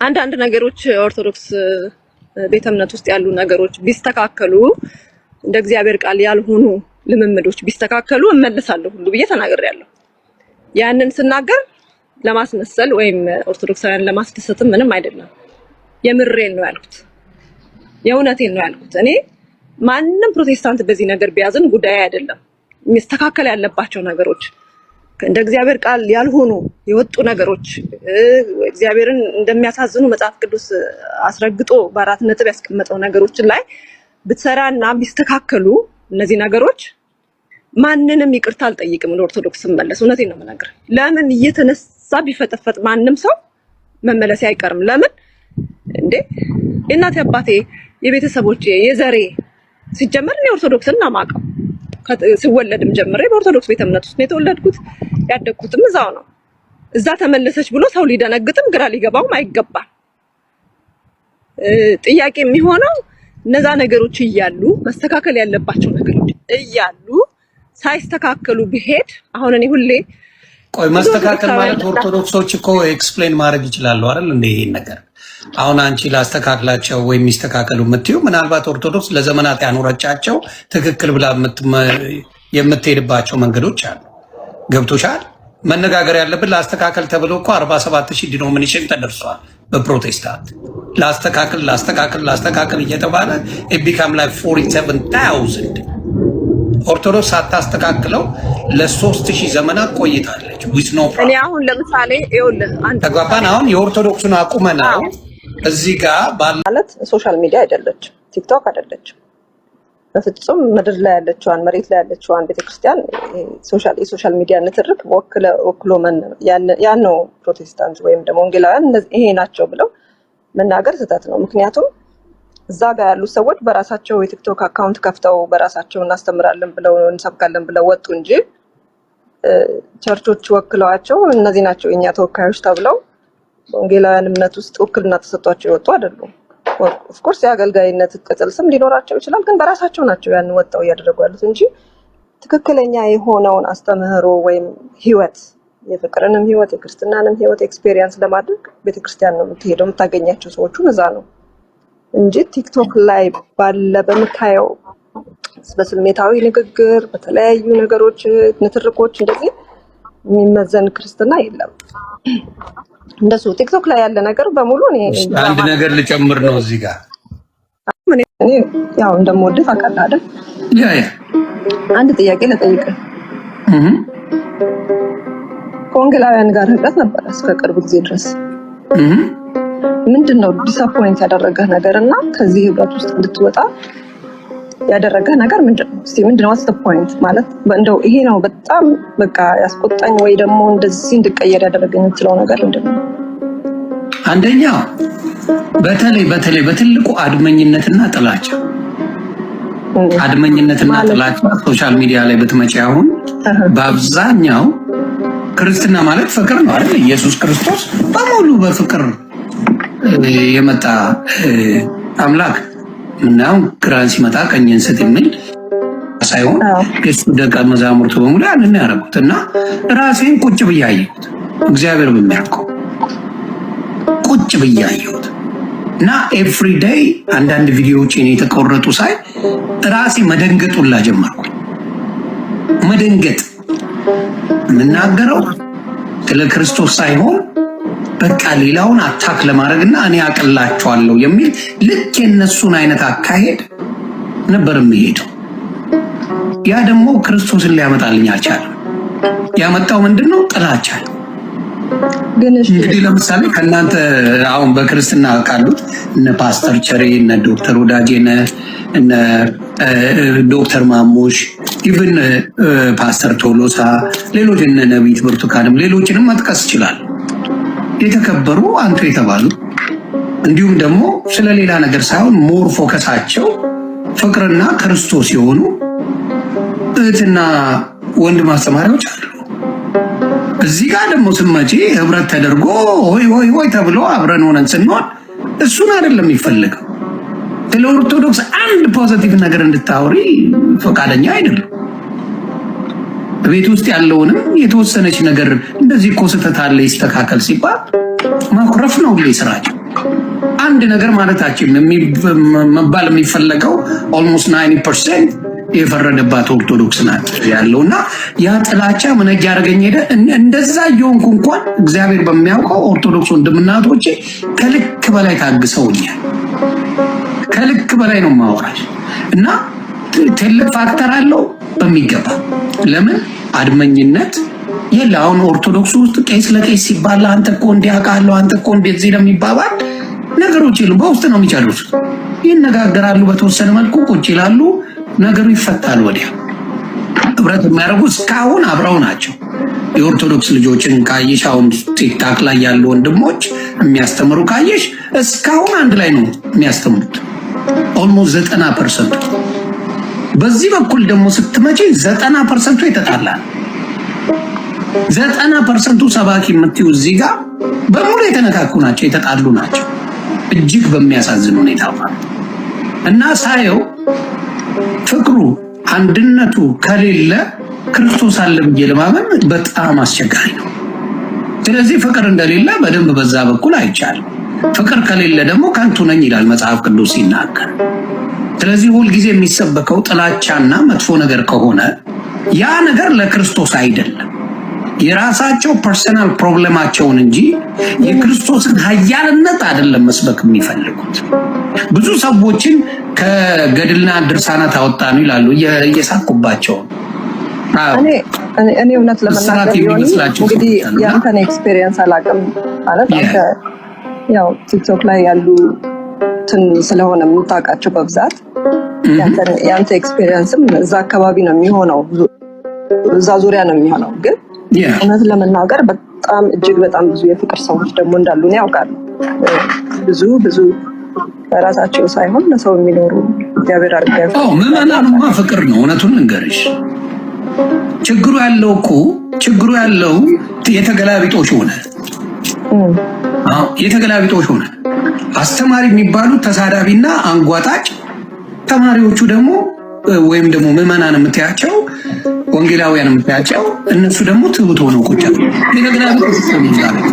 አንዳንድ ነገሮች ኦርቶዶክስ ቤተ እምነት ውስጥ ያሉ ነገሮች ቢስተካከሉ እንደ እግዚአብሔር ቃል ያልሆኑ ልምምዶች ቢስተካከሉ እመለሳለሁ ሁሉ ብዬ ተናግሬያለሁ። ያንን ስናገር ለማስመሰል ወይም ኦርቶዶክሳውያን ለማስደሰት ምንም አይደለም። የምሬን ነው ያልኩት፣ የእውነቴን ነው ያልኩት። እኔ ማንም ፕሮቴስታንት በዚህ ነገር ቢያዝን ጉዳይ አይደለም። የሚስተካከል ያለባቸው ነገሮች እንደ እግዚአብሔር ቃል ያልሆኑ የወጡ ነገሮች እግዚአብሔርን እንደሚያሳዝኑ መጽሐፍ ቅዱስ አስረግጦ በአራት ነጥብ ያስቀመጠው ነገሮችን ላይ ብትሰራና ቢስተካከሉ እነዚህ ነገሮች ማንንም ይቅርታ አልጠይቅም። ለኦርቶዶክስ መመለስ እውነቴን ነው የምነግርህ። ለምን እየተነሳ ቢፈጠፈጥ ማንም ሰው መመለስ አይቀርም። ለምን እንዴ የእናቴ አባቴ የቤተሰቦቼ የዘሬ ሲጀመር እኔ ኦርቶዶክስን ነው የማውቀው። ሲወለድም ጀምሬ በኦርቶዶክስ ቤተ እምነት ውስጥ ነው የተወለድኩት፣ ያደግኩትም እዛው ነው። እዛ ተመለሰች ብሎ ሰው ሊደነግጥም ግራ ሊገባውም አይገባም። ጥያቄ የሚሆነው እነዛ ነገሮች እያሉ መስተካከል ያለባቸው ነገሮች እያሉ ሳይስተካከሉ ቢሄድ አሁን እኔ ሁሌ ቆይ መስተካከል ማለት ኦርቶዶክሶች እኮ ኤክስፕሌን ማድረግ ይችላሉ አይደል? እንደ ይሄን ነገር አሁን አንቺ ላስተካክላቸው ወይ የሚስተካከሉ የምትዩ ምናልባት ኦርቶዶክስ ለዘመናት ያኖረቻቸው ትክክል ብላ የምትሄድባቸው መንገዶች አሉ። ገብቶሻል? መነጋገር ያለብን ላስተካከል ተብሎ እኮ 47000 ዲኖሚኔሽን ተደርሷል በፕሮቴስታንት። ላስተካከል እየተባለ ቢካም ላይ 47000 ኦርቶዶክስ ሳታስተካክለው ለ3000 ዘመናት ቆይታለች። እኔ አሁን ለምሳሌ ይኸውልህ አንተ ተግባባን። አሁን የኦርቶዶክሱን አቁመናል። እዚህ ጋር ማለት ሶሻል ሚዲያ አይደለችም፣ ቲክቶክ አይደለችም። በፍጹም ምድር ላይ ያለችዋን መሬት ላይ ያለችዋን ቤተክርስቲያን የሶሻል ሚዲያ ንትርክ ወክሎ ያን ነው ፕሮቴስታንት ወይም ደግሞ ወንጌላውያን ይሄ ናቸው ብለው መናገር ስህተት ነው። ምክንያቱም እዛ ጋር ያሉ ሰዎች በራሳቸው የቲክቶክ አካውንት ከፍተው በራሳቸው እናስተምራለን ብለው እንሰብካለን ብለው ወጡ እንጂ ቸርቾች ወክለዋቸው እነዚህ ናቸው የኛ ተወካዮች ተብለው ወንጌላውያን እምነት ውስጥ ውክልና ተሰጥቷቸው የወጡ አይደሉም። ኦፍኮርስ የአገልጋይነት ቅጽል ስም ሊኖራቸው ይችላል፣ ግን በራሳቸው ናቸው ያን ወጣው እያደረጉ ያሉት እንጂ ትክክለኛ የሆነውን አስተምህሮ ወይም ህይወት የፍቅርንም ህይወት የክርስትናንም ህይወት ኤክስፔሪየንስ ለማድረግ ቤተክርስቲያን ነው የምትሄደው። የምታገኛቸው ሰዎቹ እዛ ነው እንጂ ቲክቶክ ላይ ባለ በምታየው በስሜታዊ ንግግር በተለያዩ ነገሮች ንትርኮች እንደዚህ የሚመዘን ክርስትና የለም። እንደሱ ቲክቶክ ላይ ያለ ነገር በሙሉ እኔ አንድ ነገር ልጨምር ነው እዚህ ጋር እኔ ያው እንደምወድህ አውቃለሁ አይደል? ያ አንድ ጥያቄ ልጠይቅህ። ከወንጌላውያን ጋር ህብረት ነበር እስከ ቅርብ ጊዜ ድረስ። ምንድነው ዲስአፖይንት ያደረገህ ነገር እና ከዚህ ህብረት ውስጥ እንድትወጣ ያደረገህ ነገር ምንድነው? እስቲ ምንድነው ዋትስ ዘ ፖይንት ማለት እንደው ይሄ ነው በጣም በቃ ያስቆጣኝ ወይ ደግሞ እንደዚህ እንድቀየር ያደረገኝ የምትለው ነገር ምንድነው? አንደኛ በተለይ በትልቁ አድመኝነትና ጥላቻ ሶሻል ሚዲያ ላይ በትመጪ አሁን በአብዛኛው ክርስትና ማለት ፍቅር ነው አይደል? ኢየሱስ ክርስቶስ በሙሉ በፍቅር የመጣ አምላክ ምናው ግራን ሲመጣ ቀኝን ስጥ የሚል ሳይሆን እሱ ደቀ መዛሙርቱ በሙሉ ያንን ያደረጉት እና ራሴን ቁጭ ብያየሁት እግዚአብሔር በሚያውቀው ቁጭ ብያየሁት እና ኤቭሪ ዴይ አንዳንድ ቪዲዮዎችን የተቆረጡ ሳይ ራሴ መደንገጡላ ጀመርኩኝ። መደንገጥ የምናገረው ስለ ክርስቶስ ሳይሆን በቃ ሌላውን አታክ ለማድረግና እኔ አቅላቸዋለሁ የሚል ልክ የነሱን አይነት አካሄድ ነበር የሚሄደው። ያ ደግሞ ክርስቶስን ሊያመጣልኝ አልቻለም። ያመጣው ምንድነው? ጥላቻ። እንግዲህ ለምሳሌ ከእናንተ አሁን በክርስትና ካሉት እነ ፓስተር ቸሬ እነ ዶክተር ወዳጄ እነ ዶክተር ማሙሽ ኢቭን ፓስተር ቶሎሳ ሌሎች እነ ነቢት ብርቱካንም ሌሎችንም መጥቀስ ይችላል። የተከበሩ አንቱ የተባሉ እንዲሁም ደግሞ ስለሌላ ነገር ሳይሆን ሞር ፎከሳቸው ፍቅርና ክርስቶስ የሆኑ እህትና ወንድ ማስተማሪያዎች አሉ። እዚህ ጋር ደግሞ ስመጪ ህብረት ተደርጎ ሆይ ተብሎ አብረን ሆነን ስንሆን እሱን አይደለም የሚፈልገው። ስለ ኦርቶዶክስ አንድ ፖዚቲቭ ነገር እንድታወሪ ፈቃደኛ አይደለም። ቤት ውስጥ ያለውንም የተወሰነች ነገር እንደዚህ እኮ ስህተት አለ ይስተካከል ሲባል ማኩረፍ ነው ሁሌ ስራቸው። አንድ ነገር ማለታችን መባል የሚፈለገው ኦልሞስት 90% የፈረደባት ኦርቶዶክስ ናት ያለውና ያ ጥላቻ ምን ያደረገኝ ሄደ። እንደዛ እየሆንኩ እንኳን እግዚአብሔር በሚያውቀው ኦርቶዶክስ ወንድምናቶቼ ከልክ በላይ ታግሰውኛል። ከልክ በላይ ነው ማወራሽ እና ትልቅ ፋክተር አለው በሚገባ። ለምን አድመኝነት የለ። አሁን ኦርቶዶክስ ውስጥ ቄስ ለቄስ ሲባል አንተ እኮ እንዲያውቃለሁ አንተ እኮ እንደዚህ ነው የሚባባል ነገሮች የሉም። በውስጥ ነው የሚጨርሱት። ይነጋገራሉ፣ በተወሰነ መልኩ ቁጭ ይላሉ፣ ነገሩ ይፈታል። ወዲያ ህብረት የሚያደርጉ እስካሁን አብረው ናቸው። የኦርቶዶክስ ልጆችን ካየሽ አሁን ቲክታክ ላይ ያሉ ወንድሞች የሚያስተምሩ ካየሽ እስካሁን አንድ ላይ ነው የሚያስተምሩት ኦልሞስት 90%። በዚህ በኩል ደግሞ ስትመጪ 90% የተጣላ 90% ሰባኪ የምትይው እዚህ ጋር በሙሉ የተነካኩ ናቸው፣ የተጣሉ ናቸው። እጅግ በሚያሳዝን ሁኔታ እና ሳየው ፍቅሩ አንድነቱ ከሌለ ክርስቶስ አለ ብዬ ለማመን በጣም አስቸጋሪ ነው። ስለዚህ ፍቅር እንደሌለ በደንብ በዛ በኩል አይቻልም። ፍቅር ከሌለ ደግሞ ከንቱ ነኝ ይላል መጽሐፍ ቅዱስ ሲናገር። ስለዚህ ሁልጊዜ የሚሰበከው ጥላቻና መጥፎ ነገር ከሆነ ያ ነገር ለክርስቶስ አይደለም፣ የራሳቸው ፐርሰናል ፕሮብሌማቸውን እንጂ የክርስቶስን ኃያልነት አይደለም መስበክ የሚፈልጉት። ብዙ ሰዎችን ከገድልና ድርሳናት አወጣኑ ይላሉ እየሳቁባቸው። እኔ እውነት ለመናገር እንግዲህ ያንተን ኤክስፒሪየንስ አላውቅም ማለት አንተ ያው ቲክቶክ ላይ ያሉ ስለሆነ የምታውቃቸው በብዛት ያንተ ኤክስፒሪየንስም እዛ አካባቢ ነው የሚሆነው፣ እዛ ዙሪያ ነው የሚሆነው። ግን እውነት ለመናገር በጣም እጅግ በጣም ብዙ የፍቅር ሰዎች ደግሞ እንዳሉ ነው ያውቃሉ። ብዙ ለራሳቸው ሳይሆን ለሰው የሚኖሩ እግዚአብሔር አድርገው ምዕመናንማ ፍቅር ነው። እውነቱን ልንገርሽ፣ ችግሩ ያለው የተገላቢጦሽ ሆነ። የተገላቢጦሽ ሆነ። አስተማሪ የሚባሉት ተሳዳቢና አንጓጣጭ፣ ተማሪዎቹ ደግሞ ወይም ደግሞ ምዕመናን የምታያቸው ወንጌላውያን የምታያቸው እነሱ ደግሞ ትሁት ሆነው ቁጭ ያሉ የተገላቢጦሽ ነው።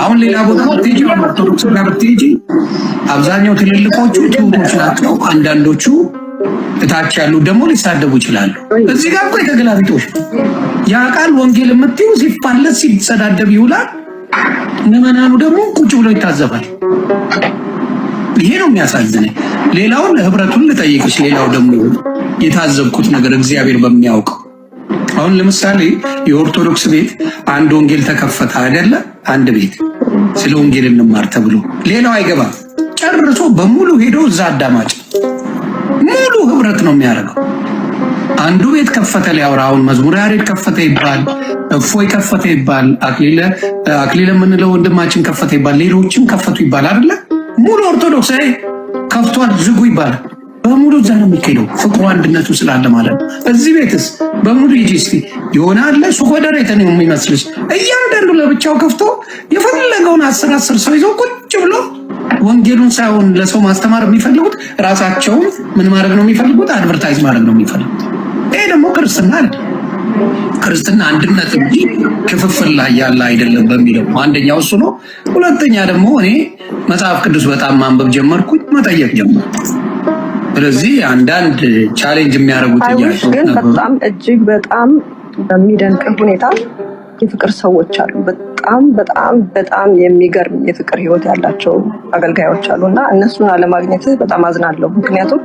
አሁን ሌላ ቦታ ብትሄጂ ኦርቶዶክስ ጋር ብትሄጂ አብዛኛው ትልልቆቹ ትሁቶች ናቸው። አንዳንዶቹ እታች ያሉ ደግሞ ሊሳደቡ ይችላሉ። እዚህ ጋር እኮ የተገላቢጦሽ ያ ቃል ወንጌል የምትይው ሲፋለስ ሲሰዳደብ ይውላል። ምዕመናኑ ደግሞ ቁጭ ብሎ ይታዘባል። ይሄ ነው የሚያሳዝነኝ። ሌላውን ህብረቱን ልጠይቅሽ። ሌላው ደግሞ የታዘብኩት ነገር እግዚአብሔር በሚያውቀው አሁን ለምሳሌ የኦርቶዶክስ ቤት አንድ ወንጌል ተከፈተ አይደለ? አንድ ቤት ስለ ወንጌል እንማር ተብሎ ሌላው አይገባም። ጨርሶ በሙሉ ሄዶ እዛ አዳማጭ ሙሉ ህብረት ነው የሚያደርገው። አንዱ ቤት ከፈተ ሊያወራ፣ አሁን መዝሙር ያሬድ ከፈተ ይባል፣ እፎይ ከፈተ ይባል፣ አክሊል የምንለው ወንድማችን ከፈተ ይባል፣ ሌሎችም ከፈቱ ይባል አይደለ? ሙሉ ኦርቶዶክስ ከፍቷል ዝጉ ይባላል። በሙሉ እዛ ነው የሚካሄደው፣ ፍቅሩ አንድነቱ ስላለ ማለት ነው። እዚህ ቤትስ በሙሉ ይጂ እስቲ ይሆናል ሱቆ ደረተ ነው የሚመስልሽ። እያንዳንዱ ለብቻው ከፍቶ የፈለገውን 10 ሰው ይዞ ቁጭ ብሎ ወንጌሉን ሳይሆን ለሰው ማስተማር የሚፈልጉት ራሳቸውን ምን ማድረግ ነው የሚፈልጉት? አድቨርታይዝ ማድረግ ነው የሚፈልጉት። ይሄ ደግሞ ክርስትና አይደለም። ክርስትና አንድነት እንጂ ክፍፍል ላይ ያለ አይደለም በሚለው አንደኛው እሱ ነው። ሁለተኛ ደግሞ እኔ መጽሐፍ ቅዱስ በጣም ማንበብ ጀመርኩኝ፣ መጠየቅ ጀመርኩ። ስለዚህ አንዳንድ ቻሌንጅ የሚያደርጉት ጥያቄዎች ግን በጣም እጅግ በጣም በሚደንቅ ሁኔታ የፍቅር ሰዎች አሉ። በጣም የሚገርም የፍቅር ህይወት ያላቸው አገልጋዮች አሉ እና እነሱን አለማግኘት በጣም አዝናለሁ። ምክንያቱም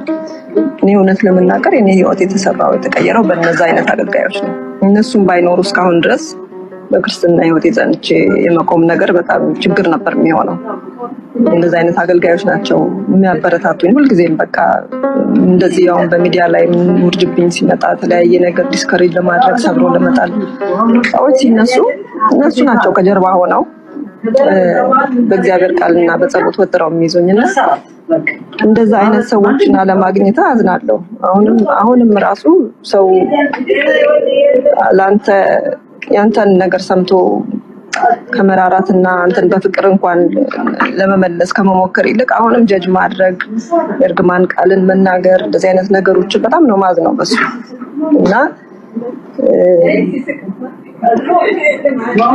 እኔ እውነት ለመናገር የኔ ህይወት የተሰራው የተቀየረው በእነዛ አይነት አገልጋዮች ነው። እነሱም ባይኖሩ እስካሁን ድረስ በክርስትና ህይወት የጸንቼ የመቆም ነገር በጣም ችግር ነበር የሚሆነው። እንደዚህ አይነት አገልጋዮች ናቸው የሚያበረታቱኝ ሁልጊዜም። በቃ እንደዚህ አሁን በሚዲያ ላይ ውርጅብኝ ሲመጣ የተለያየ ነገር ዲስከሬጅ ለማድረግ ሰብሮ ለመጣል ሰዎች ሲነሱ እነሱ ናቸው ከጀርባ ሆነው በእግዚአብሔር ቃልና በጸሎት ወጥረው የሚይዙኝና እንደዛ አይነት ሰዎችን አለማግኘት አዝናለሁ። አሁንም ራሱ ሰው ላንተ ያንተን ነገር ሰምቶ ከመራራትና አንተን በፍቅር እንኳን ለመመለስ ከመሞከር ይልቅ አሁንም ጀጅ ማድረግ፣ እርግማን ቃልን መናገር፣ እንደዚህ አይነት ነገሮችን በጣም ነው ማዝነው በሱ እና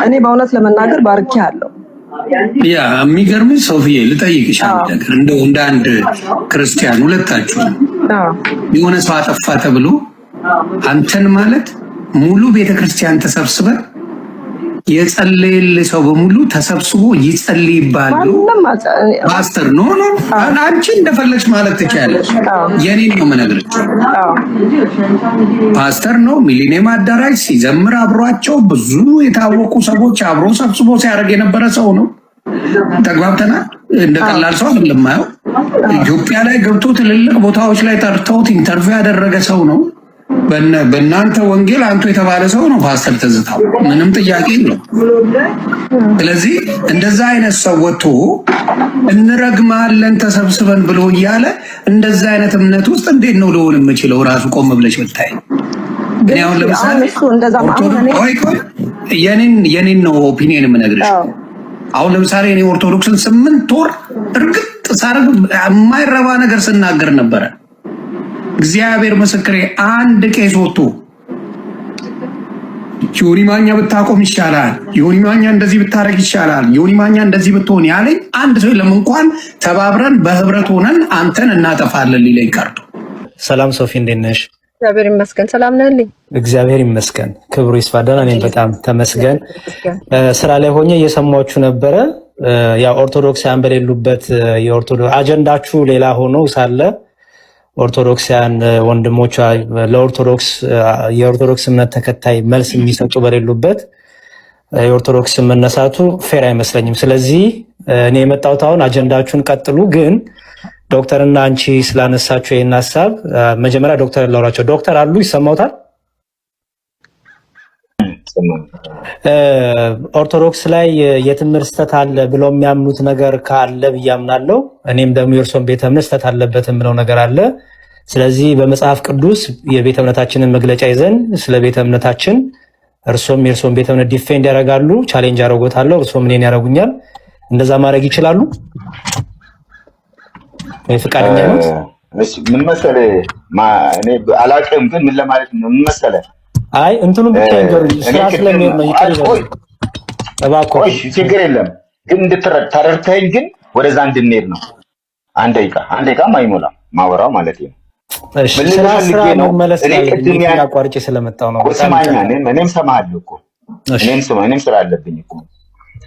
እኔ በእውነት ለመናገር ባርኬያለሁ። ያ የሚገርምሽ ሶፊዬ ልጠይቅሽ አንድ ነገር እንደው እንደ አንድ ክርስቲያን ሁለታችሁ የሆነ ሰው አጠፋ ተብሎ አንተን ማለት ሙሉ ቤተክርስቲያን ተሰብስበን የጸለየልህ ሰው በሙሉ ተሰብስቦ ይጸልይባሉ። ፓስተር ኖ አንቺ እንደፈለግሽ ማለት ትችያለሽ። የኔን ነው የምነግርሽ። ፓስተር ነው ሚሊኒየም አዳራሽ ሲዘምር አብሯቸው ብዙ የታወቁ ሰዎች አብሮ ሰብስቦ ሲያደርግ የነበረ ሰው ነው። ተግባብተናል። እንደ ቀላል ሰው አይደለም። ኢትዮጵያ ላይ ገብቶ ትልልቅ ቦታዎች ላይ ጠርተውት ኢንተርቪው ያደረገ ሰው ነው። በእናንተ ወንጌል አንቱ የተባለ ሰው ነው ፓስተር ትዝታው፣ ምንም ጥያቄ የለው። ስለዚህ እንደዛ አይነት ሰው ወጥቶ እንረግማለን ተሰብስበን ብሎ እያለ እንደዛ አይነት እምነት ውስጥ እንዴት ነው ልሆን የምችለው? ራሱ ቆም ብለሽ ብታይ። እኔ አሁን ለምሳሌ የኔን ነው ኦፒኒየን የምነግርሽ። አሁን ለምሳሌ እኔ ኦርቶዶክስን 8 ወር እርግጥ ሳረግ የማይረባ ነገር ስናገር ነበረ። እግዚአብሔር ምስክሬ አንድ ቄስ ወጥቶ ዮኒ ማኛ ብታቆም ይሻላል፣ ዮኒ ማኛ እንደዚህ ብታረግ ይሻላል፣ ዮኒ ማኛ እንደዚህ ብትሆን ያለኝ አንድ ሰው የለም። እንኳን ተባብረን በህብረት ሆነን አንተን እናጠፋለን ሊለኝ ቀርቶ። ሰላም ሶፊ፣ እንዴት ነሽ? እግዚአብሔር ይመስገን። ሰላም ነህልኝ? እግዚአብሔር ይመስገን፣ ክብሩ ይስፋ። ደህና ነኝ፣ በጣም ተመስገን። ስራ ላይ ሆኜ እየሰማችሁ ነበረ። ያው ኦርቶዶክሳውያን በሌሉበት የኦርቶዶክስ አጀንዳችሁ ሌላ ሆኖ ሳለ ኦርቶዶክሳውያን ወንድሞቿ ለኦርቶዶክስ የኦርቶዶክስ እምነት ተከታይ መልስ የሚሰጡ በሌሉበት የኦርቶዶክስ መነሳቱ ፌር አይመስለኝም። ስለዚህ እኔ የመጣሁት አሁን አጀንዳችሁን ቀጥሉ፣ ግን ዶክተርና አንቺ ስላነሳችሁ ይሄን ሐሳብ መጀመሪያ ዶክተር ላውራቸው። ዶክተር አሉ ይሰማውታል? ኦርቶዶክስ ላይ የትምህርት ስህተት አለ ብለው የሚያምኑት ነገር ካለ ብዬ አምናለሁ። እኔም ደግሞ የእርሶን ቤተ እምነት ስህተት አለበት የምለው ነገር አለ። ስለዚህ በመጽሐፍ ቅዱስ የቤተ እምነታችንን መግለጫ ይዘን ስለ ቤተ እምነታችን እርሶም የእርሶን ቤተ እምነት ዲፌንድ ያደርጋሉ፣ ቻሌንጅ ያደርጎታለሁ፣ እርሶም እኔን ያደርጉኛል። እንደዛ ማድረግ ይችላሉ? ፍቃደኛ ነው? ምን መሰለህ እኔ አላውቅም፣ ግን ምን ለማለት ነው ምን መሰለህ አይ እንትኑ ብቻ ይንገሩኝ። ስራ ስለሚሄድ ነው ይቀርባል። እባክዎ ችግር የለም ግን እንድትረዳኝ ግን ወደዛ እንድንሄድ ነው። አንድ ደቂቃ አይሞላም ማወራው ማለት ነው። እሺ ስራ ነው መለስ ላይ አቋርጬ ስለመጣው ነው። ስማኝ፣ እኔም ሰማሃለሁ እኮ እኔም ስራ አለብኝ እኮ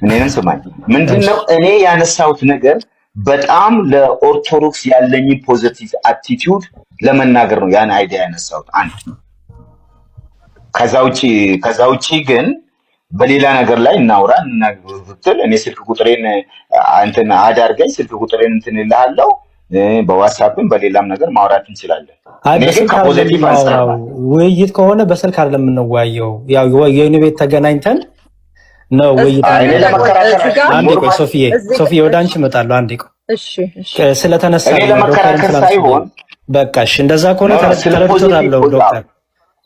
እኔንም ስማኝ። ምንድነው እኔ ያነሳሁት ነገር በጣም ለኦርቶዶክስ ያለኝ ፖዚቲቭ አቲቲዩድ ለመናገር ነው ያን አይዲያ ያነሳሁት። አንድ ከዛ ውጪ ግን በሌላ ነገር ላይ እናውራ ብትል እኔ ስልክ ቁጥሬን እንትን አዳርገኝ ስልክ ቁጥሬን እንትን እልሃለሁ። በዋትስአፕም በሌላም ነገር ማውራት እንችላለን። ግን ከፖዚቲቭ አንፃር ውይይት ከሆነ በስልክ አይደለም የምንወያየው። ያው የኔ ቤት ተገናኝተን ነው ውይይት። እኔ ለመከራከር አንዴ ቆይ ሶፊዬ ወደ አንቺ እመጣለሁ። አንዴ ቆይ እሺ። ስለተነሳ እኔ ለመከራከር ሳይሆን በቃሽ። እንደዛ ከሆነ ተረድቻለሁ ዶክተር።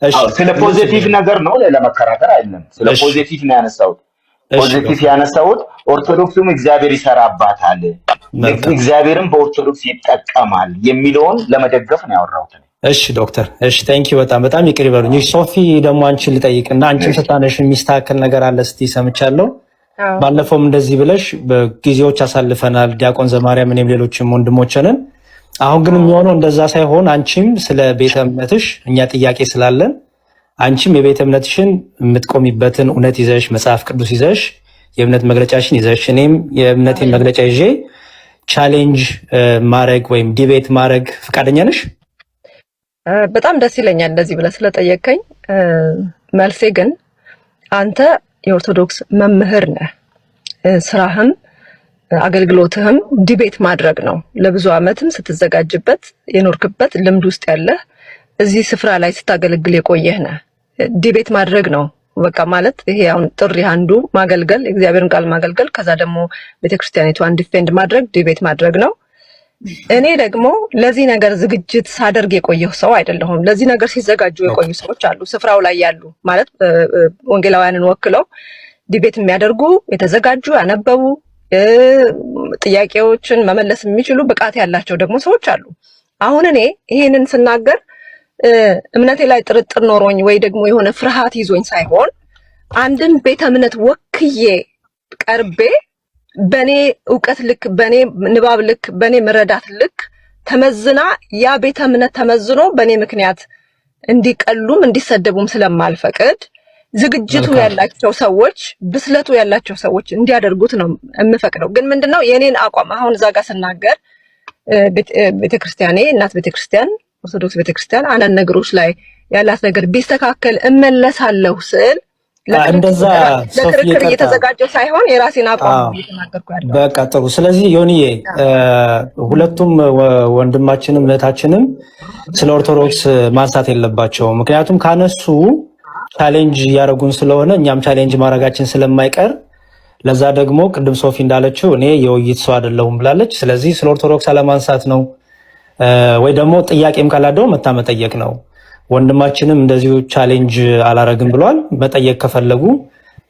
እሺ ስለ ፖዚቲቭ ነገር ነው ለመከራከር አይደለም። ስለ ፖዚቲቭ ነው ያነሳሁት። ፖዚቲቭ ያነሳሁት ኦርቶዶክሱም እግዚአብሔር ይሰራባታል፣ እግዚአብሔርም በኦርቶዶክስ ይጠቀማል የሚለውን ለመደገፍ ነው ያወራሁት። እሺ ዶክተር፣ እሺ ቴንኪው፣ በጣም ይቅር ይበሉኝ። ሶፊ ደግሞ አንቺን ልጠይቅና አንቺም ስታነሽ የሚስተካከል ነገር አለ ስትይ ሰምቻለሁ። ባለፈውም እንደዚህ ብለሽ በጊዜዎች አሳልፈናል፣ ዲያቆን ዘማርያም እኔም ሌሎችም ወንድሞችንን። አሁን ግን የሚሆነው እንደዛ ሳይሆን አንቺም ስለ ቤተ እምነትሽ እኛ ጥያቄ ስላለን አንቺም የቤተ እምነትሽን የምትቆሚበትን እውነት ይዘሽ መጽሐፍ ቅዱስ ይዘሽ የእምነት መግለጫሽን ይዘሽ እኔም የእምነቴን መግለጫ ይዤ ቻሌንጅ ማድረግ ወይም ዲቤት ማድረግ ፈቃደኛ ነሽ? በጣም ደስ ይለኛል እንደዚህ ብለህ ስለጠየቀኝ። መልሴ ግን አንተ የኦርቶዶክስ መምህር ነህ፣ ስራህም አገልግሎትህም ዲቤት ማድረግ ነው። ለብዙ ዓመትም ስትዘጋጅበት የኖርክበት ልምድ ውስጥ ያለህ እዚህ ስፍራ ላይ ስታገለግል የቆየህ ነህ። ዲቤት ማድረግ ነው በቃ ማለት ይሄ አሁን ጥሪ አንዱ ማገልገል፣ እግዚአብሔርን ቃል ማገልገል፣ ከዛ ደግሞ ቤተክርስቲያኒቷን ዲፌንድ ማድረግ ዲቤት ማድረግ ነው። እኔ ደግሞ ለዚህ ነገር ዝግጅት ሳደርግ የቆየሁ ሰው አይደለሁም። ለዚህ ነገር ሲዘጋጁ የቆዩ ሰዎች አሉ፣ ስፍራው ላይ ያሉ ማለት ወንጌላውያንን ወክለው ዲቤት የሚያደርጉ የተዘጋጁ ያነበቡ ጥያቄዎችን መመለስ የሚችሉ ብቃት ያላቸው ደግሞ ሰዎች አሉ። አሁን እኔ ይሄንን ስናገር እምነቴ ላይ ጥርጥር ኖሮኝ ወይ ደግሞ የሆነ ፍርሃት ይዞኝ ሳይሆን አንድን ቤተ እምነት ወክዬ ቀርቤ በኔ ዕውቀት ልክ በኔ ንባብ ልክ በኔ መረዳት ልክ ተመዝና ያ ቤተ እምነት ተመዝኖ በኔ ምክንያት እንዲቀሉም እንዲሰደቡም ስለማልፈቅድ ዝግጅቱ ያላቸው ሰዎች ብስለቱ ያላቸው ሰዎች እንዲያደርጉት ነው የምፈቅደው። ግን ምንድነው የኔን አቋም አሁን እዛ ጋር ስናገር ቤተክርስቲያኔ እናት ቤተክርስቲያን ኦርቶዶክስ ቤተክርስቲያን አንዳንድ ነገሮች ላይ ያላት ነገር ቢስተካከል እመለሳለሁ ስል እንደዛ ለክርክር እየተዘጋጀው ሳይሆን የራሴን አቋም እየተናገርኩ ያለው። በቃ ጥሩ። ስለዚህ ዮኒዬ ሁለቱም ወንድማችንም እህታችንም ስለ ኦርቶዶክስ ማንሳት የለባቸውም። ምክንያቱም ካነሱ ቻሌንጅ እያደረጉን ስለሆነ እኛም ቻሌንጅ ማድረጋችን ስለማይቀር ለዛ ደግሞ ቅድም ሶፊ እንዳለችው እኔ የውይይት ሰው አይደለሁም ብላለች። ስለዚህ ስለ ኦርቶዶክስ አለማንሳት ነው ወይ ደግሞ ጥያቄም ካላደው መጠየቅ ነው። ወንድማችንም እንደዚሁ ቻሌንጅ አላረግም ብሏል። መጠየቅ ከፈለጉ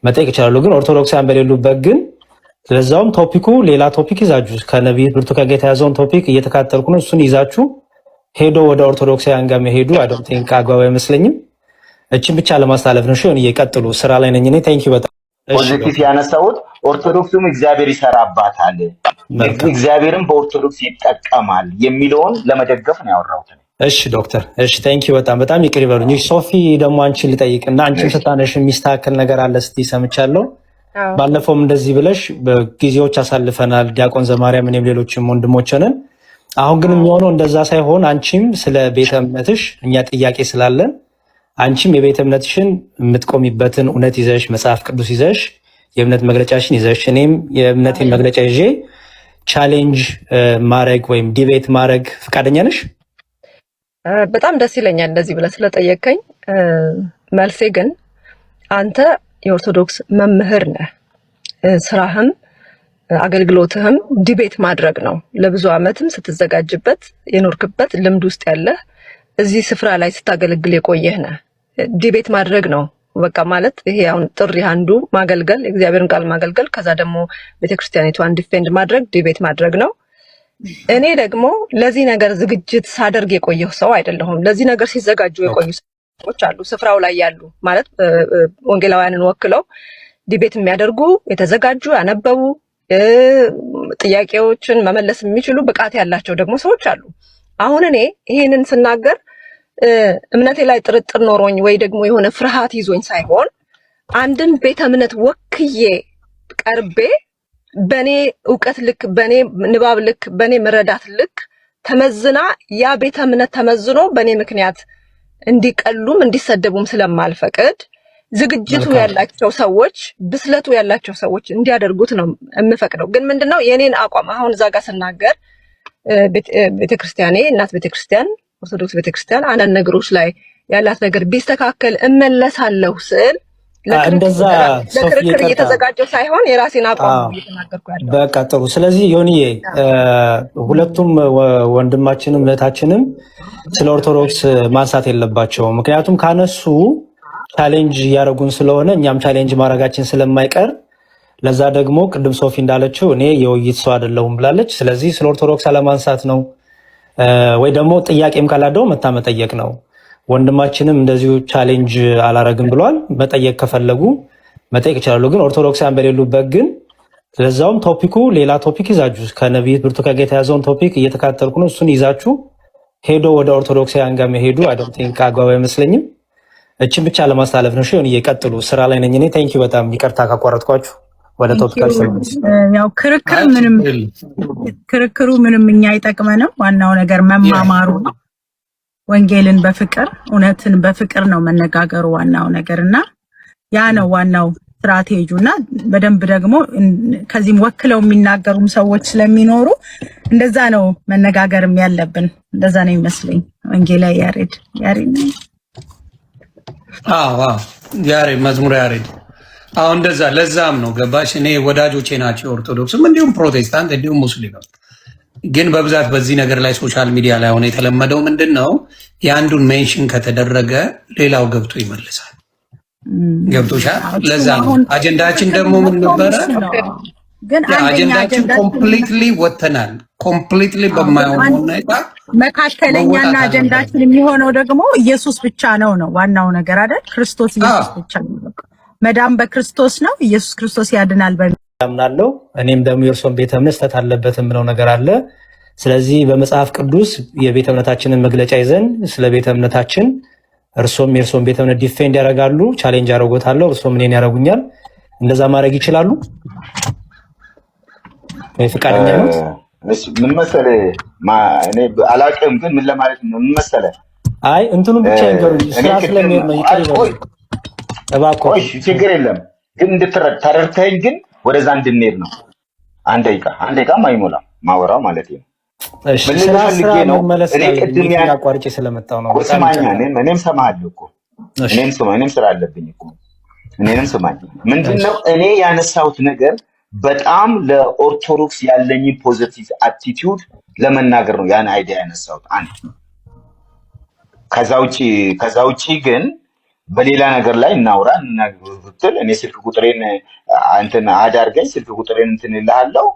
መጠየቅ ይችላሉ። ግን ኦርቶዶክሳውያን በሌሉበት ግን ስለዛውም ቶፒኩ ሌላ ቶፒክ ይዛችሁ ከነቢይ ብርቱካን ጋር የተያዘውን ቶፒክ እየተካተልኩ ነው። እሱን ይዛችሁ ሄዶ ወደ ኦርቶዶክሳውያን ጋር መሄዱ አይ ዶንት ቲንክ አግባብ አይመስለኝም። እቺን ብቻ ለማስተላለፍ ነው። እሺ እየቀጥሉ ስራ ላይ ነኝ እኔ። ቴንክ ዩ በጣም ፖዚቲቭ ያነሳሁት ኦርቶዶክሱም እግዚአብሔር ይሰራባታል፣ እግዚአብሔርም በኦርቶዶክስ ይጠቀማል የሚለውን ለመደገፍ ነው ያወራሁት። እሺ ዶክተር፣ እሺ ቴንክ ዩ በጣም ይቅር ይበሉኝ። ሶፊ ደግሞ አንቺን ልጠይቅና አንቺን ስታነሽ የሚስተካከል ነገር አለ እስቲ ሰምቻለሁ። ባለፈውም እንደዚህ ብለሽ በጊዜዎች አሳልፈናል ዲያቆን ዘማርያም እኔም ሌሎችም ወንድሞች ነን። አሁን ግን የሚሆነው እንደዛ ሳይሆን አንቺም ስለ ቤተ እምነትሽ እኛ ጥያቄ ስላለን አንቺም የቤተ እምነትሽን የምትቆሚበትን እውነት ይዘሽ መጽሐፍ ቅዱስ ይዘሽ የእምነት መግለጫሽን ይዘሽ እኔም የእምነቴን መግለጫ ይዤ ቻሌንጅ ማድረግ ወይም ዲቤት ማድረግ ፈቃደኛ ነሽ? በጣም ደስ ይለኛል እንደዚህ ብለህ ስለጠየቀኝ። መልሴ ግን አንተ የኦርቶዶክስ መምህር ነህ። ስራህም አገልግሎትህም ዲቤት ማድረግ ነው። ለብዙ ዓመትም ስትዘጋጅበት የኖርክበት ልምድ ውስጥ ያለህ እዚህ ስፍራ ላይ ስታገለግል የቆየህ ነህ። ዲቤት ማድረግ ነው በቃ ማለት ይሄ አሁን ጥሪ አንዱ ማገልገል እግዚአብሔርን ቃል ማገልገል ከዛ ደግሞ ቤተክርስቲያኒቷን ዲፌንድ ማድረግ ዲቤት ማድረግ ነው። እኔ ደግሞ ለዚህ ነገር ዝግጅት ሳደርግ የቆየሁ ሰው አይደለሁም። ለዚህ ነገር ሲዘጋጁ የቆዩ ሰዎች አሉ ስፍራው ላይ ያሉ ማለት ወንጌላውያንን ወክለው ዲቤት የሚያደርጉ የተዘጋጁ ያነበቡ ጥያቄዎችን መመለስ የሚችሉ ብቃት ያላቸው ደግሞ ሰዎች አሉ። አሁን እኔ ይሄንን ስናገር እምነቴ ላይ ጥርጥር ኖሮኝ ወይ ደግሞ የሆነ ፍርሃት ይዞኝ ሳይሆን አንድን ቤተ እምነት ወክዬ ቀርቤ በኔ ዕውቀት ልክ በኔ ንባብ ልክ በኔ መረዳት ልክ ተመዝና ያ ቤተ እምነት ተመዝኖ በኔ ምክንያት እንዲቀሉም እንዲሰደቡም ስለማልፈቅድ ዝግጅቱ ያላቸው ሰዎች ብስለቱ ያላቸው ሰዎች እንዲያደርጉት ነው የምፈቅደው። ግን ምንድነው የኔን አቋም አሁን እዛ ጋር ስናገር ቤተክርስቲያኔ እናት ቤተክርስቲያን ኦርቶዶክስ ቤተክርስቲያን አንዳንድ ነገሮች ላይ ያላት ነገር ቢስተካከል እመለሳለሁ ስል ለክርክር እየተዘጋጀው ሳይሆን የራሴን አቋም እየተናገርኩ ያለው። በቃ ጥሩ። ስለዚህ ዮኒዬ ሁለቱም ወንድማችንም እህታችንም ስለ ኦርቶዶክስ ማንሳት የለባቸውም። ምክንያቱም ካነሱ ቻሌንጅ እያደረጉን ስለሆነ እኛም ቻሌንጅ ማድረጋችን ስለማይቀር ለዛ ደግሞ ቅድም ሶፊ እንዳለችው እኔ የውይይት ሰው አይደለሁም ብላለች። ስለዚህ ስለ ኦርቶዶክስ አለማንሳት ነው ወይ ደግሞ ጥያቄም ካላደው መጠየቅ ነው። ወንድማችንም እንደዚሁ ቻሌንጅ አላረግም ብሏል። መጠየቅ ከፈለጉ መጠየቅ ይችላሉ። ግን ኦርቶዶክሳውያን በሌሉበት ግን ስለዛውም ቶፒኩ ሌላ ቶፒክ ይዛችሁ ከነቢይ ብርቱካን ጋር የተያዘውን ቶፒክ እየተካተልኩ ነው። እሱን ይዛችሁ ሄዶ ወደ ኦርቶዶክሳውያን ጋር መሄዱ አይ ዶንት ቲንክ አግባብ አይመስለኝም። እቺን ብቻ ለማስተላለፍ ነው። እሺ እየቀጥሉ ስራ ላይ ነኝ እኔ። ቴንክ ዩ በጣም ይቅርታ ካቋረጥኳችሁ። ወደ ቶፒካችሁ ያው ክርክሩ ምንም እኛ አይጠቅመንም። ዋናው ነገር መማማሩ ነው። ወንጌልን በፍቅር እውነትን በፍቅር ነው መነጋገሩ ዋናው ነገርና ያ ነው ዋናው ስትራቴጂውና በደንብ ደግሞ ከዚህም ወክለው የሚናገሩም ሰዎች ስለሚኖሩ እንደዛ ነው መነጋገርም ያለብን። እንደዛ ነው ይመስለኝ። ወንጌላዊ ያሬድ ያሬድ መዝሙር ያሬድ አሁን እንደዛ ለዛም ነው ገባሽ። እኔ ወዳጆቼ ናቸው ኦርቶዶክስም እንዲሁም ፕሮቴስታንት እንዲሁም ሙስሊም። ግን በብዛት በዚህ ነገር ላይ ሶሻል ሚዲያ ላይ ሆነ የተለመደው ምንድነው የአንዱን ሜንሽን ከተደረገ ሌላው ገብቶ ይመልሳል። ገብቶሻል? ለዛ ነው አጀንዳችን ደግሞ ምን ነበረ? ግን አጀንዳችን ኮምፕሊትሊ ወተናል። ኮምፕሊትሊ በማይሆን ሁኔታ መካከለኛና አጀንዳችን የሚሆነው ደግሞ ኢየሱስ ብቻ ነው ዋናው ነገር አይደል? ክርስቶስ ኢየሱስ ብቻ ነው። መዳን በክርስቶስ ነው። ኢየሱስ ክርስቶስ ያድናል። አምናለሁ። እኔም ደግሞ የእርሶን ቤተ እምነት ስህተት አለበት የምለው ነገር አለ። ስለዚህ በመጽሐፍ ቅዱስ የቤተ እምነታችንን መግለጫ ይዘን ስለ ቤተ እምነታችን እርሶም የእርሶን ቤተ እምነት ዲፌንድ ያደርጋሉ፣ ቻሌንጅ ያደርጎታለሁ፣ እርሶም እኔን ያደርጉኛል። እንደዛ ማድረግ ይችላሉ? ፈቃደኛ ነው? ምን መሰለህ እኔ አላውቅም፣ ግን ምን ለማለት ነው ምን መሰለህ፣ አይ እንትኑን ብቻ ይንገሩኝ። ስራ ስለሚሄድ ነው ይቀርባል። እባክዎ ችግር የለም ግን ተረድተኸኝ፣ ግን ወደዛ እንድንሄድ ነው። አንድ ደቂቃ አይሞላም ማወራው ማለት ነው። እሺ ስራ መመለስ ላይ አቋርጬ ስለመጣው ነው። ስማኛ፣ እኔም ሰማሃለሁ እኮ እኔም ስራ አለብኝ እኮ እኔንም ስማኝ። ምንድነው እኔ ያነሳሁት ነገር በጣም ለኦርቶዶክስ ያለኝ ፖዚቲቭ አቲቲዩድ ለመናገር ነው ያን አይዲያ ያነሳሁት። አንድ ከዛ ውጪ ግን በሌላ ነገር ላይ እናውራ ብትል እኔ ስልክ ቁጥሬን እንትን አዳርገኝ፣ ስልክ ቁጥሬን እንትን እልሃለሁ።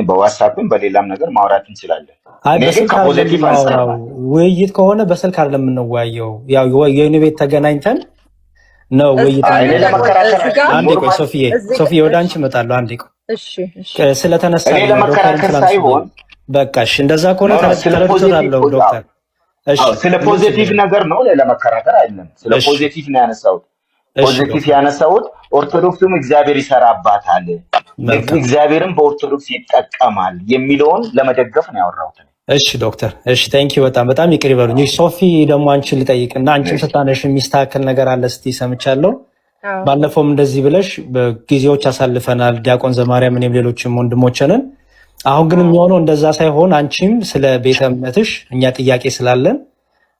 በዋትስአፕም በሌላም ነገር ማውራት እንችላለን። ውይይት ከሆነ በስልክ አይደለም የምንወያየው። ያው የኔ ቤት ተገናኝተን ነው ውይይት። አንዴ ቆይ ሶፊዬ ወደ አንቺ እመጣለሁ። አንዴ ቆይ ስለተነሳ ለመከራከር ሳይሆን በቃ እሺ፣ እንደዛ ከሆነ ተረድቻለሁ ዶክተር። ስለ ፖዚቲቭ ነገር ነው ለመከራከር አይደለም። ስለ ፖዚቲቭ ነው ያነሳሁት። ፖዚቲቭ ያነሳሁት ኦርቶዶክስም እግዚአብሔር ይሰራባታል፣ እግዚአብሔርም በኦርቶዶክስ ይጠቀማል የሚለውን ለመደገፍ ነው ያወራሁት። እሺ ዶክተር፣ እሺ ቴንክ ዩ በጣም ይቅር ይበሉኝ። ሶፊ ደግሞ አንቺን ልጠይቅና አንቺም ስታነሽ የሚስተካከል ነገር አለ ስትይ ሰምቻለሁ። ባለፈውም እንደዚህ ብለሽ ጊዜዎች አሳልፈናል፣ ዲያቆን ዘማርያም እኔም ሌሎችም ወንድሞችንን። አሁን ግን የሚሆነው እንደዛ ሳይሆን አንቺም ስለ ቤተ እምነትሽ እኛ ጥያቄ ስላለን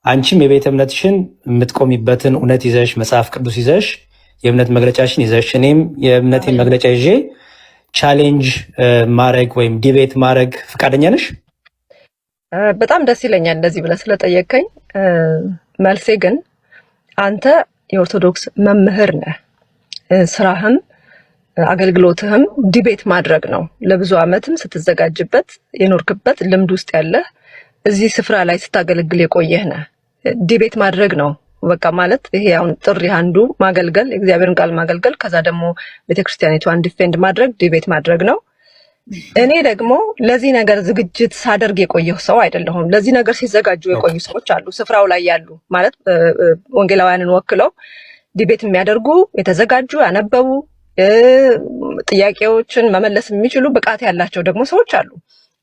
አንቺም የቤተ እምነትሽን የምትቆሚበትን እውነት ይዘሽ መጽሐፍ ቅዱስ ይዘሽ የእምነት መግለጫሽን ይዘሽ እኔም የእምነቴን መግለጫ ይዤ ቻሌንጅ ማድረግ ወይም ዲቤት ማድረግ ፈቃደኛ ነሽ? በጣም ደስ ይለኛል እንደዚህ ብለህ ስለጠየቀኝ። መልሴ ግን አንተ የኦርቶዶክስ መምህር ነህ፣ ስራህም አገልግሎትህም ዲቤት ማድረግ ነው። ለብዙ ዓመትም ስትዘጋጅበት የኖርክበት ልምድ ውስጥ ያለህ እዚህ ስፍራ ላይ ስታገለግል የቆየህ ነህ። ዲቤት ማድረግ ነው በቃ ማለት ይሄ አሁን ጥሪ አንዱ ማገልገል፣ የእግዚአብሔርን ቃል ማገልገል፣ ከዛ ደግሞ ቤተክርስቲያኒቷን ዲፌንድ ማድረግ ዲቤት ማድረግ ነው። እኔ ደግሞ ለዚህ ነገር ዝግጅት ሳደርግ የቆየሁ ሰው አይደለሁም። ለዚህ ነገር ሲዘጋጁ የቆዩ ሰዎች አሉ፣ ስፍራው ላይ ያሉ ማለት ወንጌላውያንን ወክለው ዲቤት የሚያደርጉ የተዘጋጁ ያነበቡ ጥያቄዎችን መመለስ የሚችሉ ብቃት ያላቸው ደግሞ ሰዎች አሉ።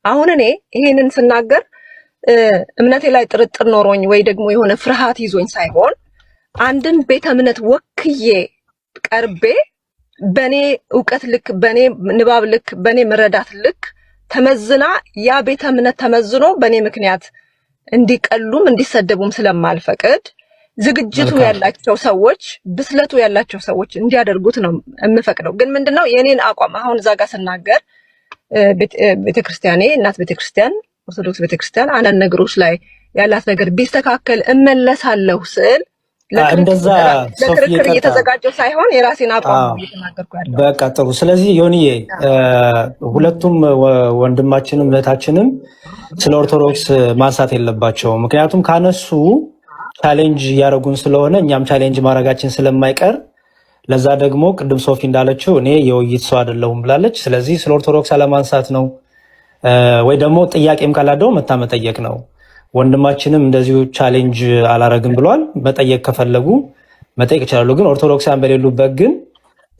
አሁን እኔ ይሄንን ስናገር እምነቴ ላይ ጥርጥር ኖሮኝ ወይ ደግሞ የሆነ ፍርሃት ይዞኝ ሳይሆን አንድን ቤተ እምነት ወክዬ ቀርቤ በኔ ዕውቀት ልክ፣ በኔ ንባብ ልክ፣ በኔ መረዳት ልክ ተመዝና ያ ቤተ እምነት ተመዝኖ በኔ ምክንያት እንዲቀሉም እንዲሰደቡም ስለማልፈቅድ ዝግጅቱ ያላቸው ሰዎች፣ ብስለቱ ያላቸው ሰዎች እንዲያደርጉት ነው የምፈቅደው። ግን ምንድነው የኔን አቋም አሁን እዛ ጋር ስናገር ቤተክርስቲያኔ እናት ቤተክርስቲያን ኦርቶዶክስ ቤተክርስቲያን አንዳንድ ነገሮች ላይ ያላት ነገር ቢስተካከል እመለሳለሁ ስል ለክርክር እየተዘጋጀው ሳይሆን የራሴን አቋም እየተናገርኩ ያለው። በቃ ጥሩ። ስለዚህ ዮኒዬ ሁለቱም ወንድማችንም እህታችንም ስለ ኦርቶዶክስ ማንሳት የለባቸው። ምክንያቱም ካነሱ ቻሌንጅ እያደረጉን ስለሆነ እኛም ቻሌንጅ ማድረጋችን ስለማይቀር፣ ለዛ ደግሞ ቅድም ሶፊ እንዳለችው እኔ የውይይት ሰው አይደለሁም ብላለች። ስለዚህ ስለ ኦርቶዶክስ አለማንሳት ነው ወይ ደግሞ ጥያቄም ካላደው መጠየቅ ነው። ወንድማችንም እንደዚሁ ቻሌንጅ አላረግም ብሏል። መጠየቅ ከፈለጉ መጠየቅ ይችላሉ። ግን ኦርቶዶክሳን በሌሉበት ግን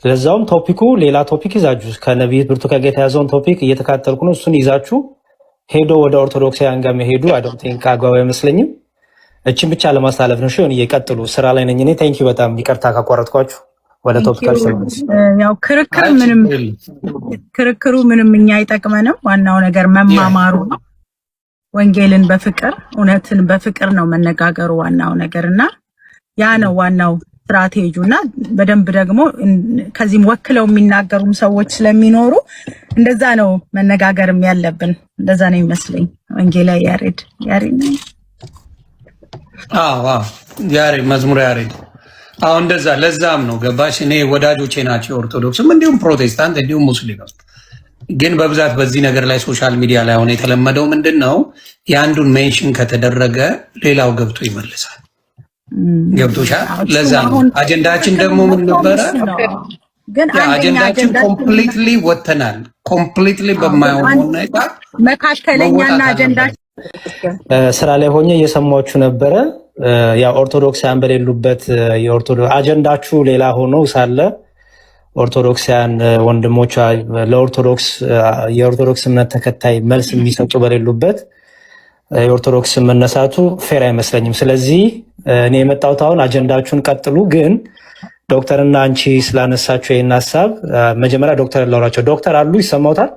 ለዛውም ቶፒኩ ሌላ ቶፒክ ይዛችሁ ከነቢይ ብርቱካን ጋር የተያዘውን ቶፒክ እየተካተልኩ ነው፣ እሱን ይዛችሁ ሄዶ ወደ ኦርቶዶክሳውያን ጋር መሄዱ አይ ዶንት ቲንክ አግባብ አይመስለኝም። እቺን ብቻ ለማስተላለፍ ነው። ሺውን እየቀጥሉ ስራ ላይ ነኝ እኔ። ቴንኪው በጣም ይቅርታ ካቋረጥኳችሁ። ወደ ቶፒካችሁ ተመለስ። ያው ክርክሩ ምንም እኛ አይጠቅመንም። ዋናው ነገር መማማሩ ነው። ወንጌልን በፍቅር እውነትን በፍቅር ነው መነጋገሩ ዋናው ነገርና ያ ነው ዋናው ስትራቴጂውና በደንብ ደግሞ ከዚህም ወክለው የሚናገሩም ሰዎች ስለሚኖሩ እንደዛ ነው መነጋገርም ያለብን። እንደዛ ነው ይመስለኝ። ወንጌላዊ ያሬድ ያሬድ መዝሙር ያሬድ እንደዛ ለዛም ነው ገባሽ። እኔ ወዳጆቼ ናቸው ኦርቶዶክስም እንዲሁም ፕሮቴስታንት እንዲሁም ሙስሊም። ግን በብዛት በዚህ ነገር ላይ ሶሻል ሚዲያ ላይ አሁን የተለመደው ምንድን ነው የአንዱን ሜንሽን ከተደረገ ሌላው ገብቶ ይመልሳል። ገብቶሻል? ለዛ ነው አጀንዳችን ደግሞ ምን ነበረ? ግን አጀንዳችን ኮምፕሊትሊ ወተናል። ኮምፕሊትሊ በማይሆን ሁኔታ መካከለኛና አጀንዳችን ስራ ላይ ሆኜ እየሰማችሁ ነበረ። ያው ኦርቶዶክሳውያን በሌሉበት አጀንዳችሁ ሌላ ሆኖ ሳለ ኦርቶዶክሳውያን ወንድሞቿ የኦርቶዶክስ እምነት ተከታይ መልስ የሚሰጡ በሌሉበት የኦርቶዶክስ መነሳቱ ፌር አይመስለኝም። ስለዚህ እኔ የመጣሁት አሁን አጀንዳችሁን ቀጥሉ፣ ግን ዶክተርና አንቺ ስላነሳችሁ ይህን ሀሳብ መጀመሪያ ዶክተር ላውራቸው። ዶክተር አሉ ይሰማውታል?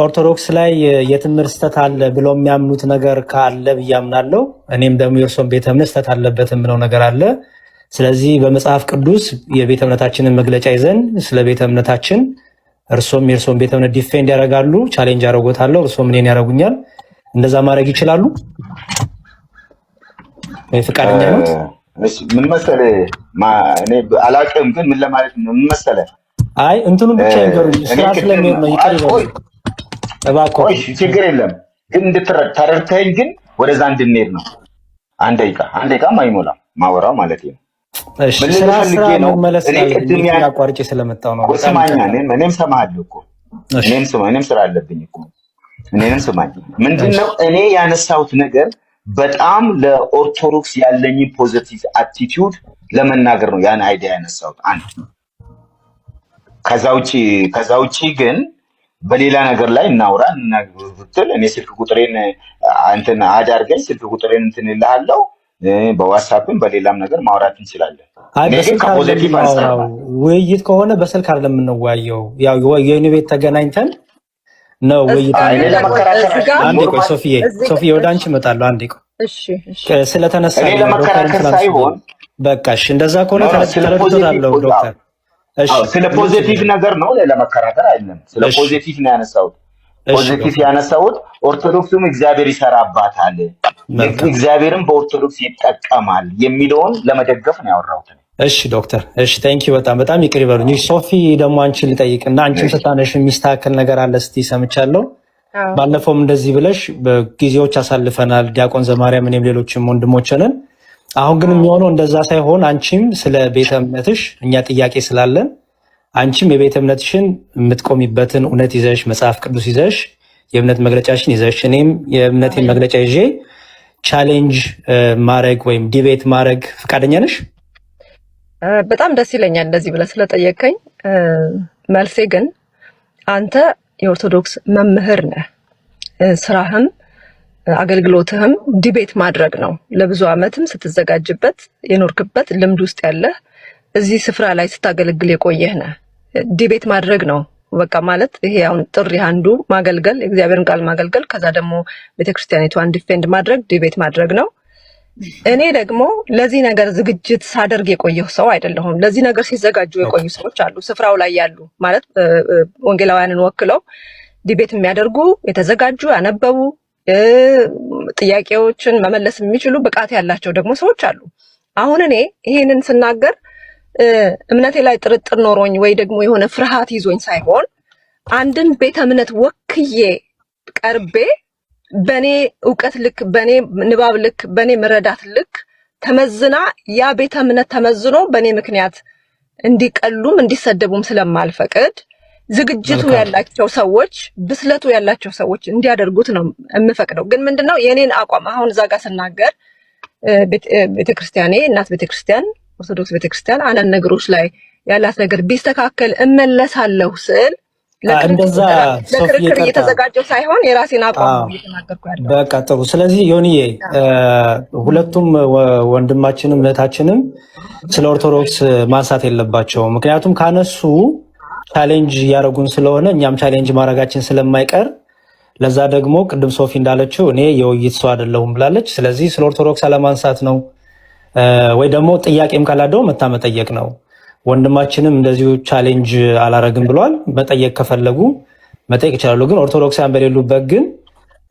ኦርቶዶክስ ላይ የትምህርት ስህተት አለ ብለው የሚያምኑት ነገር ካለ ብዬ አምናለሁ። እኔም ደግሞ የእርሶን ቤተ እምነት ስህተት አለበት የምለው ነገር አለ። ስለዚህ በመጽሐፍ ቅዱስ የቤተ እምነታችንን መግለጫ ይዘን ስለ ቤተ እምነታችን እርሶም የእርሶን ቤተ እምነት ዲፌንድ ያደርጋሉ፣ ቻሌንጅ ያደርጎታለሁ፣ እርሶም እኔን ያደርጉኛል። እንደዛ ማድረግ ይችላሉ? ፈቃደኛ ነው? ምን መሰለህ እኔ አላውቅም፣ ግን ምን ለማለት ነው ምን መሰለህ አይ እንትኑ ብቻ ይገሩኝ ስራ ስለሚሄድ ነው። ይቀር ይበል እባክዎ። እሺ ችግር የለም ግን ተረድተኸኝ፣ ግን ወደዛ እንድንሄድ ነው። አንድ ደቂቃም አይሞላም ማወራው ማለት ነው። እሺ ስራ መመለስ ላይ አቋርጬ ስለመጣው ነው። ስማኝ፣ እኔም ሰማሃለሁ እኮ እኔም ስራ አለብኝ እኮ እኔንም ስማኝ። ምንድነው እኔ ያነሳሁት ነገር በጣም ለኦርቶዶክስ ያለኝ ፖዚቲቭ አቲቲዩድ ለመናገር ነው ያን አይዲያ ያነሳሁት። አንድ ከዛ ውጪ ግን በሌላ ነገር ላይ እናውራ ብትል እኔ ስልክ ቁጥሬን እንትን አዳርገኝ፣ ስልክ ቁጥሬን እንትን እልሃለሁ፣ በዋትስአፕም በሌላም ነገር ማውራት እንችላለን። ውይይት ከሆነ በስልክ አይደለም የምንወያየው፣ ያው የኔ ቤት ተገናኝተን ነው ውይይት። አንዴ ቆይ ሶፊዬ ወደ አንቺ እመጣለሁ። አንዴ ቆይ ስለተነሳ ለመከራከር ሳይሆን በቃ እሺ፣ እንደዛ ከሆነ ተረድቶታለሁ ዶክተር። ስለ ፖዚቲቭ ነገር ነው ለመከራከር አይደለም። ስለ ፖዚቲቭ ነው ያነሳሁት። ፖዚቲቭ ያነሳሁት ኦርቶዶክሱም እግዚአብሔር ይሰራባታል፣ እግዚአብሔርም በኦርቶዶክስ ይጠቀማል የሚለውን ለመደገፍ ነው ያወራሁት። እሺ ዶክተር፣ እሺ ቴንኪው፣ በጣም ይቅር ይበሉኝ። ሶፊ ደግሞ አንቺን ልጠይቅና አንቺም ስታነሽ የሚስተካከል ነገር አለ ስትይ ሰምቻለሁ። ባለፈውም እንደዚህ ብለሽ በጊዜዎች አሳልፈናል፣ ዲያቆን ዘማርያም እኔም ሌሎችም ወንድሞችንን። አሁን ግን የሚሆነው እንደዛ ሳይሆን አንቺም ስለ ቤተ እምነትሽ እኛ ጥያቄ ስላለን አንቺም የቤተ እምነትሽን የምትቆሚበትን እውነት ይዘሽ መጽሐፍ ቅዱስ ይዘሽ የእምነት መግለጫሽን ይዘሽ እኔም የእምነቴን መግለጫ ይዤ ቻሌንጅ ማድረግ ወይም ዲቤት ማድረግ ፈቃደኛ ነሽ? በጣም ደስ ይለኛል እንደዚህ ብለህ ስለጠየቀኝ። መልሴ ግን አንተ የኦርቶዶክስ መምህር ነህ። ስራህም አገልግሎትህም ዲቤት ማድረግ ነው። ለብዙ ዓመትም ስትዘጋጅበት የኖርክበት ልምድ ውስጥ ያለህ እዚህ ስፍራ ላይ ስታገለግል የቆየህ ነህ። ዲቤት ማድረግ ነው በቃ ማለት ይሄ አሁን ጥሪ አንዱ ማገልገል፣ የእግዚአብሔርን ቃል ማገልገል፣ ከዛ ደግሞ ቤተክርስቲያኒቷን ዲፌንድ ማድረግ ዲቤት ማድረግ ነው። እኔ ደግሞ ለዚህ ነገር ዝግጅት ሳደርግ የቆየሁ ሰው አይደለሁም። ለዚህ ነገር ሲዘጋጁ የቆዩ ሰዎች አሉ፣ ስፍራው ላይ ያሉ ማለት ወንጌላውያንን ወክለው ዲቤት የሚያደርጉ የተዘጋጁ ያነበቡ ጥያቄዎችን መመለስ የሚችሉ ብቃት ያላቸው ደግሞ ሰዎች አሉ። አሁን እኔ ይሄንን ስናገር እምነቴ ላይ ጥርጥር ኖሮኝ ወይ ደግሞ የሆነ ፍርሃት ይዞኝ ሳይሆን አንድን ቤተ እምነት ወክዬ ቀርቤ በኔ ዕውቀት ልክ በኔ ንባብ ልክ በኔ መረዳት ልክ ተመዝና ያ ቤተ እምነት ተመዝኖ በኔ ምክንያት እንዲቀሉም እንዲሰደቡም ስለማልፈቅድ ዝግጅቱ ያላቸው ሰዎች ብስለቱ ያላቸው ሰዎች እንዲያደርጉት ነው የምፈቅደው። ግን ምንድነው የኔን አቋም አሁን እዛ ጋር ስናገር ቤተክርስቲያኔ እናት ቤተክርስቲያን ኦርቶዶክስ ቤተክርስቲያን አንዳንድ ነገሮች ላይ ያላት ነገር ቢስተካከል እመለሳለሁ ስል ለክርክር እየተዘጋጀው ሳይሆን የራሴን አቋም እየተናገርኩ ያለው። በቃ ጥሩ። ስለዚህ ዮኒዬ ሁለቱም ወንድማችንም እህታችንም ስለ ኦርቶዶክስ ማንሳት የለባቸውም። ምክንያቱም ካነሱ ቻሌንጅ እያደረጉን ስለሆነ እኛም ቻሌንጅ ማድረጋችን ስለማይቀር ለዛ ደግሞ ቅድም ሶፊ እንዳለችው እኔ የውይይት ሰው አይደለሁም ብላለች። ስለዚህ ስለ ኦርቶዶክስ አለማንሳት ነው ወይ ደግሞ ጥያቄም ካላደው መጠየቅ ነው። ወንድማችንም እንደዚሁ ቻሌንጅ አላረግም ብሏል። መጠየቅ ከፈለጉ መጠየቅ ይችላሉ። ግን ኦርቶዶክሳውያን በሌሉበት ግን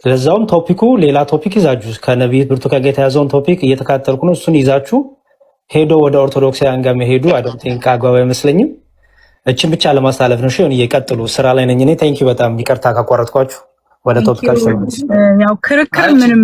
ስለዛውም ቶፒኩ ሌላ ቶፒክ ይዛችሁ ከነቢይ ብርቱካን ጋር የተያዘውን ቶፒክ እየተካተልኩ ነው። እሱን ይዛችሁ ሄዶ ወደ ኦርቶዶክሳውያን ጋር መሄዱ አይ ዶንት ቲንክ አግባብ አይመስለኝም። እችን ብቻ ለማስተላለፍ ነው። እሺ እየቀጥሉ ስራ ላይ ነኝ እኔ። ቴንኪው በጣም ይቅርታ ካቋረጥኳችሁ። ወደ ቶፒካችን ያው ክርክር ምንም